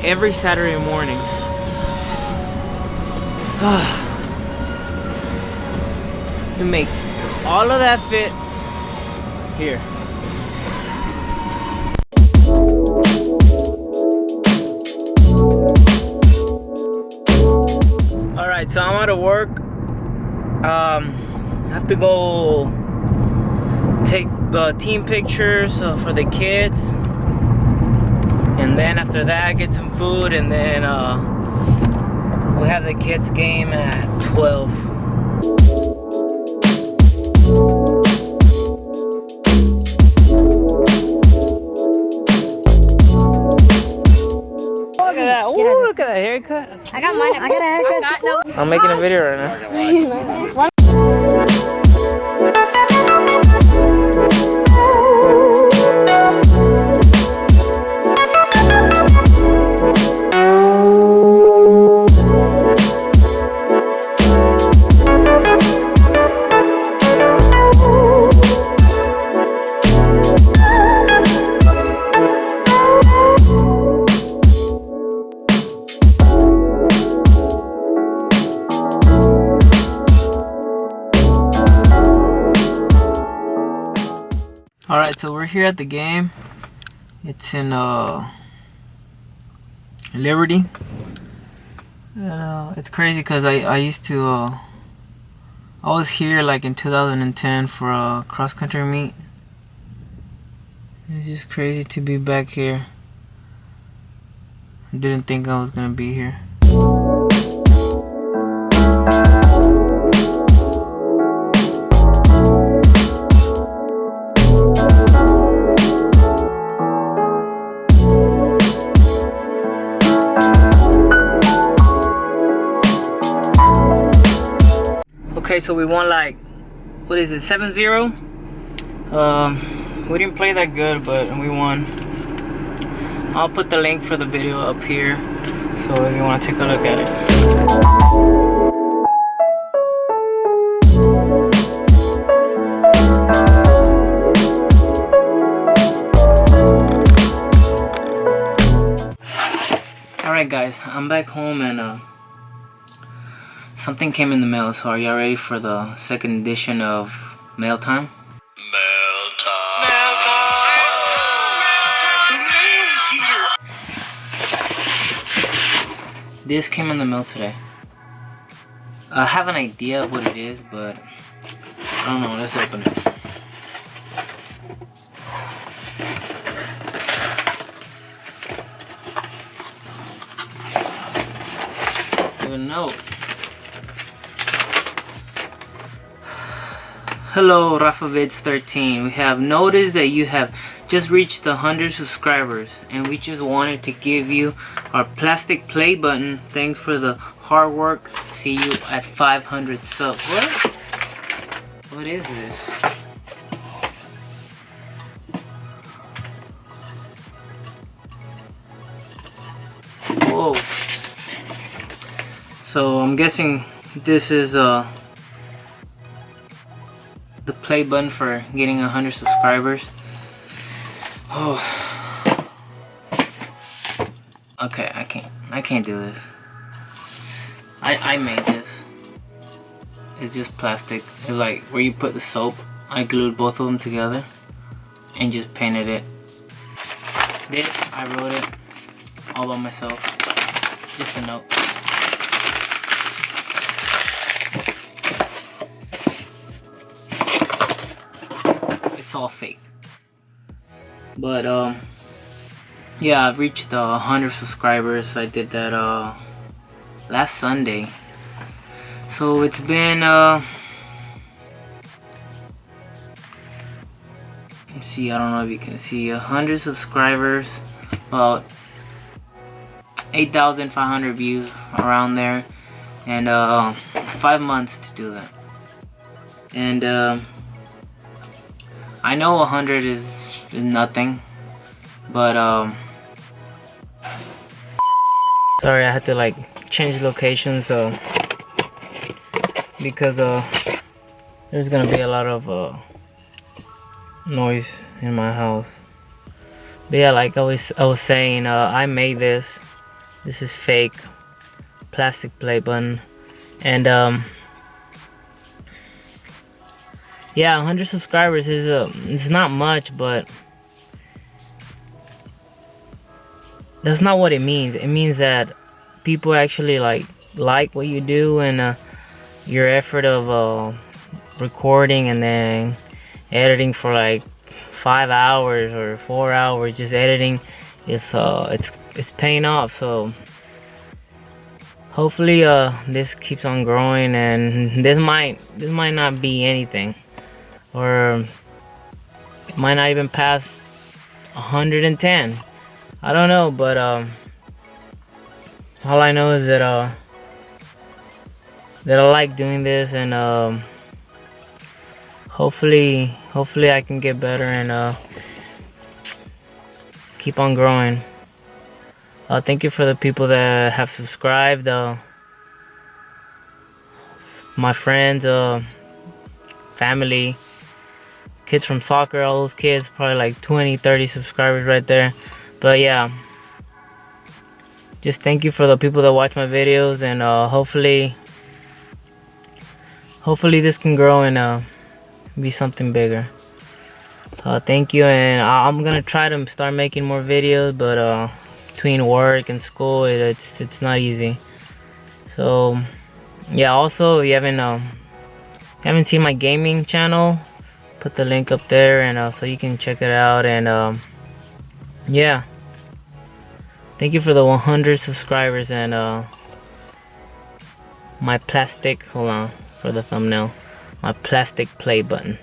every Saturday morning. To make all of that fit here. Alright, so I'm out of work. I have to go take team pictures for the kids, and then after that get some food, and then we have the kids game at 12. Look at that! Ooh, look at that haircut! I got mine. I got a haircut. I'm making a video right now. Alright, so we're here at the game. It's in Liberty. It's crazy because I used to I was here like in 2010 for a cross country meet. It's just crazy to be back here. I didn't think I was gonna be here. Okay, so we won like, what is it, 7-0? We didn't play that good, but we won. I'll put the link for the video up here, so if you want to take a look at it. Alright guys, I'm back home and something came in the mail, so are y'all ready for the second edition of Mail Time? Mail Time! Mail Time! Mail Time! The mail is here! This came in the mail today. I have an idea of what it is, but I don't know. Let's open it. Even note. Hello RafaVids13, we have noticed that you have just reached 100 subscribers, and we just wanted to give you our plastic play button. Thanks for the hard work. See you at 500 subs. What is this? Whoa. So I'm guessing this is the play button for getting 100 subscribers. Oh. Okay, I can't do this. I made this. It's just plastic. It's like where you put the soap. I glued both of them together and just painted it. This, I wrote it all by myself. Just a note. It's all fake. But yeah, I've reached 100 subscribers. I did that last Sunday. So it's been let's see, I don't know if you can see, 100 subscribers, about 8,500 views around there, and 5 months to do that. And I know 100 is nothing, but sorry, I had to like change location, so because there's gonna be a lot of noise in my house. But yeah, like I was saying, I made this. This is fake plastic play button, and yeah, 100 subscribers is it's not much, but that's not what it means. It means that people actually like what you do, and your effort of recording and then editing for like 5 hours or 4 hours, just editing, it's paying off. So hopefully this keeps on growing, and this might not be anything, or it might not even pass 110. I don't know, but all I know is that I like doing this, and hopefully I can get better and keep on growing. Thank you for the people that have subscribed, my friends, family, kids from soccer, all those kids, probably like 20-30 subscribers right there. But yeah, just thank you for the people that watch my videos, and hopefully this can grow and be something bigger. Thank you, and I'm gonna try to start making more videos, but between work and school, it's not easy. So yeah, also, you haven't seen my gaming channel, put the link up there, and so you can check it out. And yeah, thank you for the 100 subscribers, and my plastic, hold on for the thumbnail, my plastic play button.